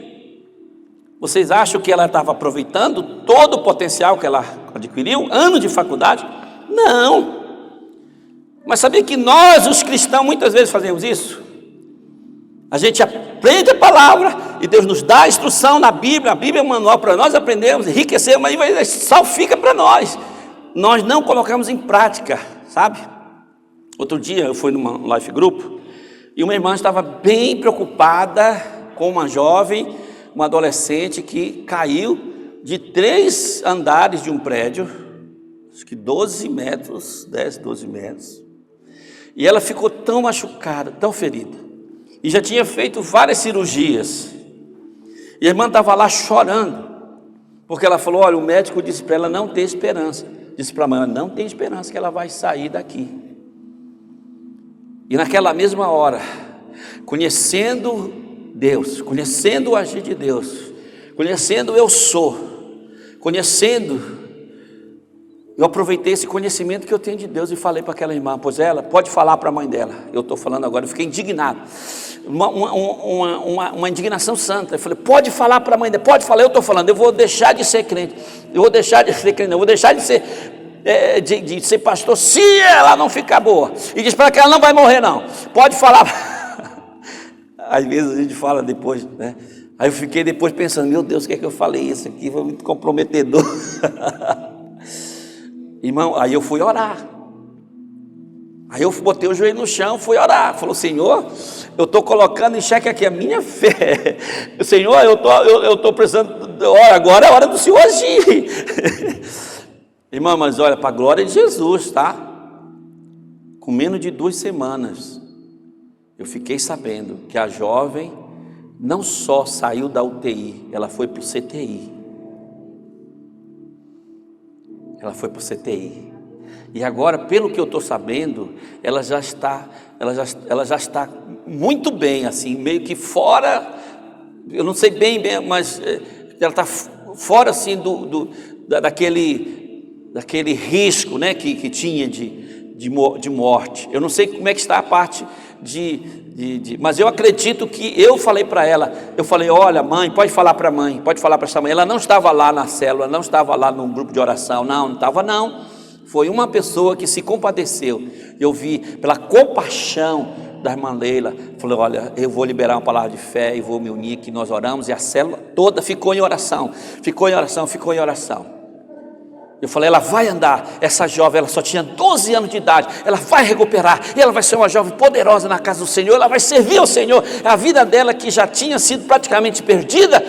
Vocês acham que ela estava aproveitando todo o potencial que ela adquiriu, ano de faculdade? Não. Mas sabia que nós, os cristãos, muitas vezes fazemos isso? A gente aprende a palavra e Deus nos dá a instrução na Bíblia, a Bíblia é um manual para nós aprendermos, enriquecer, mas só fica para nós. Nós não colocamos em prática, sabe? Outro dia eu fui numa life group e uma irmã estava bem preocupada com uma jovem, uma adolescente que caiu de 3 andares de um prédio, acho que 12 metros, 10, 12 metros. E ela ficou tão machucada, tão ferida. E já tinha feito várias cirurgias. E a irmã estava lá chorando. Porque ela falou, olha, o médico disse para ela não ter esperança. Disse para a mãe, não tem esperança que ela vai sair daqui. E naquela mesma hora, conhecendo Deus, conhecendo o agir de Deus, conhecendo o eu sou, eu aproveitei esse conhecimento que eu tenho de Deus e falei para aquela irmã, pois ela pode falar para a mãe dela. Eu estou falando agora, eu fiquei indignado, uma indignação santa. Eu falei, pode falar para a mãe dela, pode falar, eu estou falando, eu vou deixar de ser crente, eu vou deixar de ser crente, eu vou deixar de ser de ser pastor, se ela não ficar boa. E diz para ela que ela não vai morrer não. Pode falar. Às vezes a gente fala depois, né? Aí eu fiquei depois pensando, meu Deus, o que é que eu falei isso aqui? Foi muito comprometedor. Irmão, aí eu fui orar. Aí eu botei o joelho no chão, fui orar. Falou, Senhor, eu estou colocando em xeque aqui a minha fé. Senhor, eu estou precisando, agora é a hora do Senhor agir. Irmão, mas olha, para a glória de Jesus, tá? Com menos de 2 semanas, eu fiquei sabendo que a jovem não só saiu da UTI, ela foi para o CTI. Ela foi para o CTI. E agora, pelo que eu estou sabendo, ela já está muito bem, assim, meio que fora, eu não sei bem, mas ela está fora, assim, daquele risco, né, que tinha de morte. Eu não sei como é que está a parte mas eu acredito que eu falei para ela, eu falei, olha mãe, pode falar para a mãe, pode falar para essa mãe, ela não estava lá na célula, não estava lá num grupo de oração, não estava não, foi uma pessoa que se compadeceu, eu vi pela compaixão da irmã Leila, falei, olha, eu vou liberar uma palavra de fé e vou me unir, que nós oramos, e a célula toda ficou em oração. Eu falei, ela vai andar, essa jovem, ela só tinha 12 anos de idade, ela vai recuperar, e ela vai ser uma jovem poderosa na casa do Senhor, ela vai servir ao Senhor, a vida dela que já tinha sido praticamente perdida,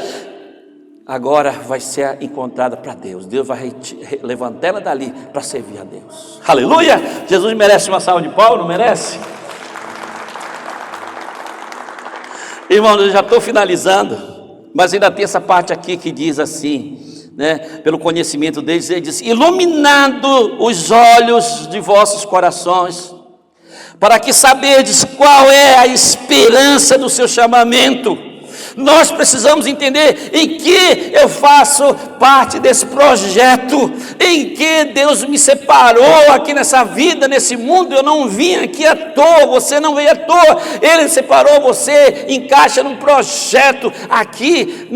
agora vai ser encontrada para Deus, Deus vai levantar ela dali para servir a Deus, aleluia, Jesus merece uma salva de palmas, não merece? Irmãos, eu já estou finalizando, mas ainda tem essa parte aqui que diz assim, né, pelo conhecimento deles, ele diz, iluminado os olhos de vossos corações, para que saberdes qual é a esperança do seu chamamento. Nós precisamos entender em que eu faço parte desse projeto, em que Deus me separou aqui nessa vida, nesse mundo. Eu não vim aqui à toa, você não veio à toa, Ele separou você, encaixa num projeto aqui,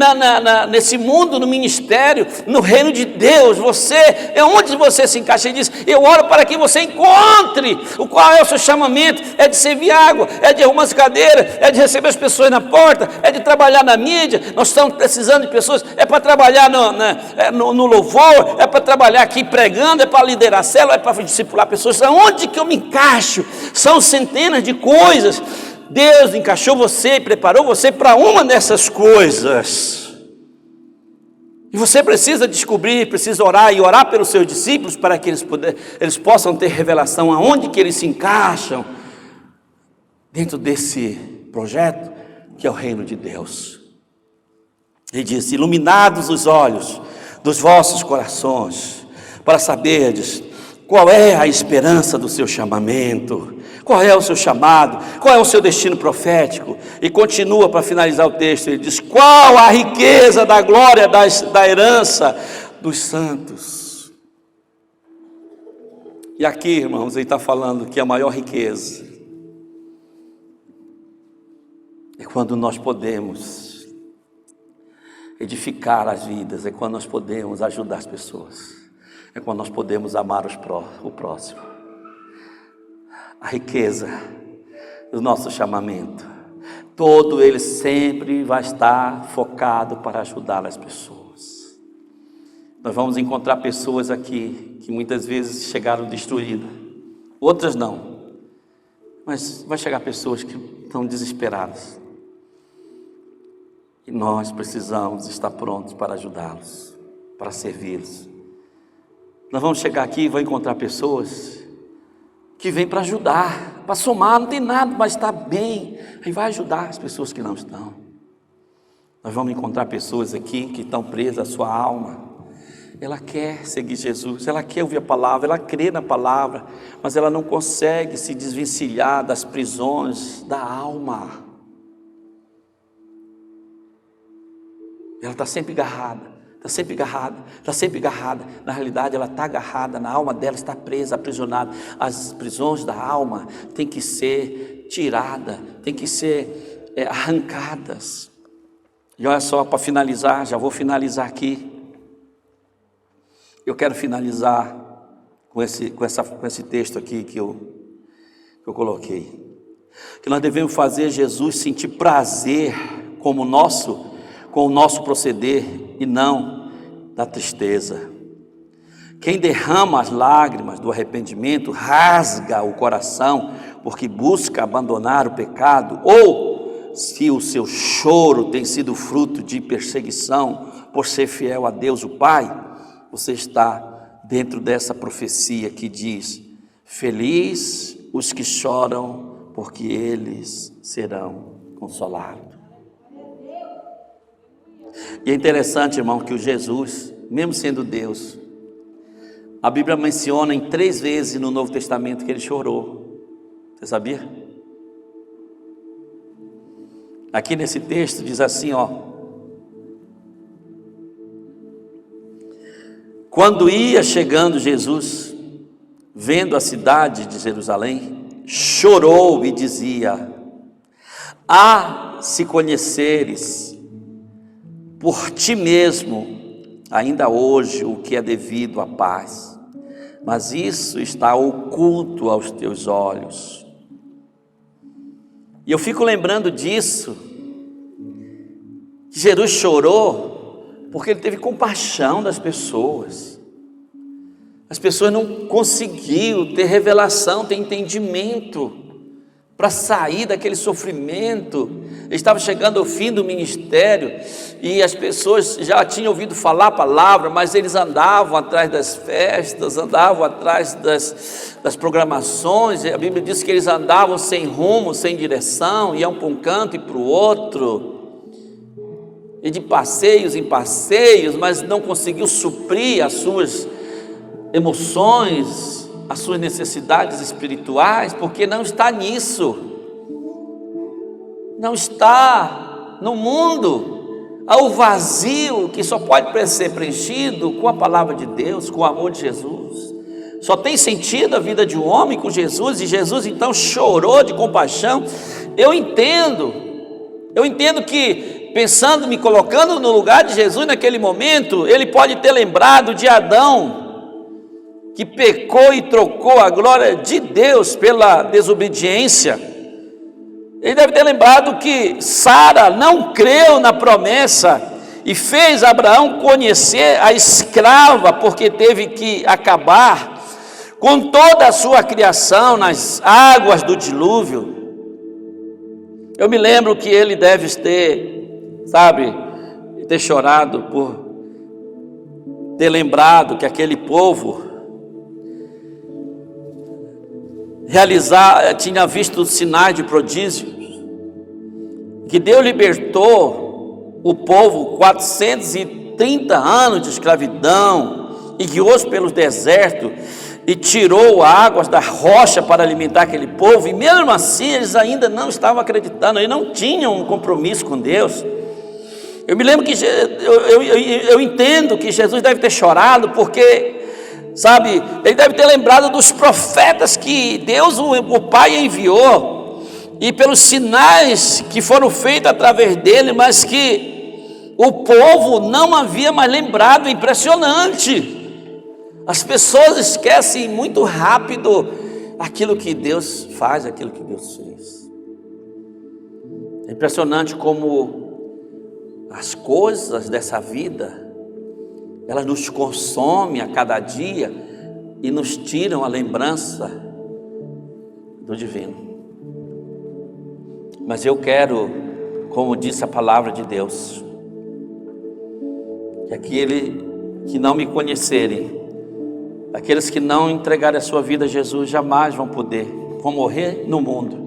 nesse mundo, no ministério, no reino de Deus. Você, é onde você se encaixa. Ele diz, eu oro para que você encontre qual é o seu chamamento, é de servir água, é de arrumar as cadeiras, é de receber as pessoas na porta, é de trabalhar na mídia. Nós estamos precisando de pessoas, é para trabalhar no louvor, é para trabalhar aqui pregando, é para liderar a célula, é para discipular pessoas. Aonde que eu me encaixo? São centenas de coisas. Deus encaixou você e preparou você para uma dessas coisas, e você precisa descobrir, precisa orar e orar pelos seus discípulos, para que eles possam ter revelação aonde que eles se encaixam dentro desse projeto que é o reino de Deus. Ele diz, iluminados os olhos dos vossos corações, para saberdes qual é a esperança do seu chamamento, qual é o seu chamado, qual é o seu destino profético. E continua para finalizar o texto, ele diz, qual a riqueza da glória da herança dos santos. E aqui, irmãos, ele está falando que a maior riqueza é quando nós podemos edificar as vidas, é quando nós podemos ajudar as pessoas, é quando nós podemos amar o próximo. A riqueza do nosso chamamento, todo ele sempre vai estar focado para ajudar as pessoas. Nós vamos encontrar pessoas aqui que muitas vezes chegaram destruídas, outras não, mas vai chegar pessoas que estão desesperadas. E nós precisamos estar prontos para ajudá-los, para servi-los. Nós vamos chegar aqui e vamos encontrar pessoas que vêm para ajudar, para somar, não tem nada, mas está bem, aí vai ajudar as pessoas que não estão. Nós vamos encontrar pessoas aqui que estão presas à sua alma. Ela quer seguir Jesus, ela quer ouvir a palavra, ela crê na palavra, mas ela não consegue se desvencilhar das prisões da alma. Ela está sempre agarrada, está sempre agarrada, está sempre agarrada. Na realidade ela está agarrada, na alma dela está presa, aprisionada. As prisões da alma têm que ser tiradas, têm que ser arrancadas. E olha só, para finalizar, já vou finalizar aqui. Eu quero finalizar com esse texto aqui que eu coloquei. Que nós devemos fazer Jesus sentir prazer com o nosso proceder e não da tristeza. Quem derrama as lágrimas do arrependimento rasga o coração porque busca abandonar o pecado, ou se o seu choro tem sido fruto de perseguição por ser fiel a Deus o Pai, você está dentro dessa profecia que diz: feliz os que choram, porque eles serão consolados. E é interessante, irmão, que o Jesus, mesmo sendo Deus, a Bíblia menciona em 3 vezes no Novo Testamento que ele chorou. Você sabia? Aqui nesse texto diz assim, ó: quando ia chegando Jesus, vendo a cidade de Jerusalém, chorou e dizia: ah, se conheceres por ti mesmo, ainda hoje, o que é devido à paz, mas isso está oculto aos teus olhos. E eu fico lembrando disso, que Jesus chorou porque ele teve compaixão das pessoas. As pessoas não conseguiam ter revelação, ter entendimento para sair daquele sofrimento. Ele estava chegando ao fim do ministério e as pessoas já tinham ouvido falar a palavra, mas eles andavam atrás das festas, andavam atrás das programações. A Bíblia diz que eles andavam sem rumo, sem direção, iam para um canto e para o outro, e de passeios em passeios, mas não conseguiu suprir as suas emoções, as suas necessidades espirituais, porque não está nisso, não está no mundo. Há o vazio que só pode ser preenchido com a palavra de Deus, com o amor de Jesus. Só tem sentido a vida de um homem com Jesus, e Jesus então chorou de compaixão. Eu entendo que, pensando, me colocando no lugar de Jesus naquele momento, ele pode ter lembrado de Adão, que pecou e trocou a glória de Deus pela desobediência. Ele deve ter lembrado que Sara não creu na promessa e fez Abraão conhecer a escrava, porque teve que acabar com toda a sua criação nas águas do dilúvio. Eu me lembro que ele deve ter chorado por ter lembrado que aquele povo tinha visto sinais de prodígios, que Deus libertou o povo 430 anos de escravidão e guiou-os pelos desertos e tirou águas da rocha para alimentar aquele povo, e mesmo assim eles ainda não estavam acreditando, eles não tinham um compromisso com Deus. Eu me lembro que eu entendo que Jesus deve ter chorado porque, ele deve ter lembrado dos profetas que Deus, o Pai, enviou, e pelos sinais que foram feitos através dele, mas que o povo não havia mais lembrado. Impressionante. As pessoas esquecem muito rápido aquilo que Deus faz, aquilo que Deus fez. É impressionante como as coisas dessa vida, elas nos consomem a cada dia e nos tiram a lembrança do divino. Mas eu quero, como disse a palavra de Deus, que aquele que não me conhecerem, aqueles que não entregarem a sua vida a Jesus, jamais vão morrer no mundo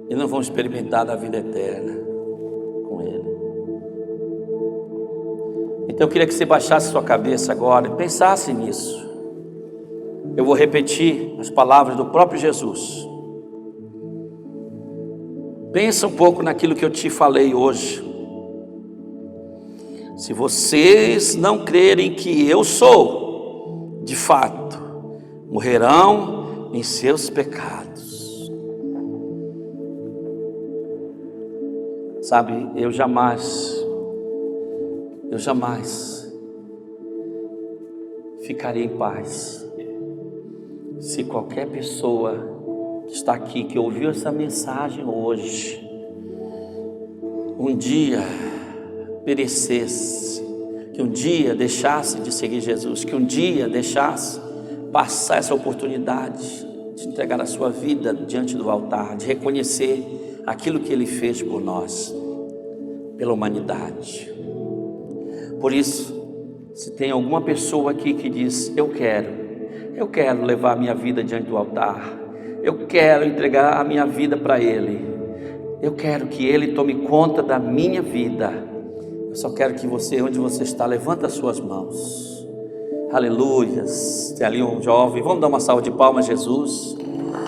e não vão experimentar a vida eterna com Ele. Então eu queria que você baixasse sua cabeça agora e pensasse nisso. Eu vou repetir as palavras do próprio Jesus. Pensa um pouco naquilo que eu te falei hoje. Se vocês não crerem que eu sou, de fato, morrerão em seus pecados. Eu jamais ficaria em paz. Se qualquer pessoa que está aqui, que ouviu essa mensagem hoje, um dia perecesse, que um dia deixasse de seguir Jesus, que um dia deixasse passar essa oportunidade de entregar a sua vida diante do altar, de reconhecer aquilo que Ele fez por nós, pela humanidade. Por isso, se tem alguma pessoa aqui que diz: eu quero levar a minha vida diante do altar, eu quero entregar a minha vida para Ele, eu quero que Ele tome conta da minha vida. Eu só quero que você, onde você está, levanta as suas mãos. Aleluias. Tem ali um jovem, vamos dar uma salva de palmas, Jesus.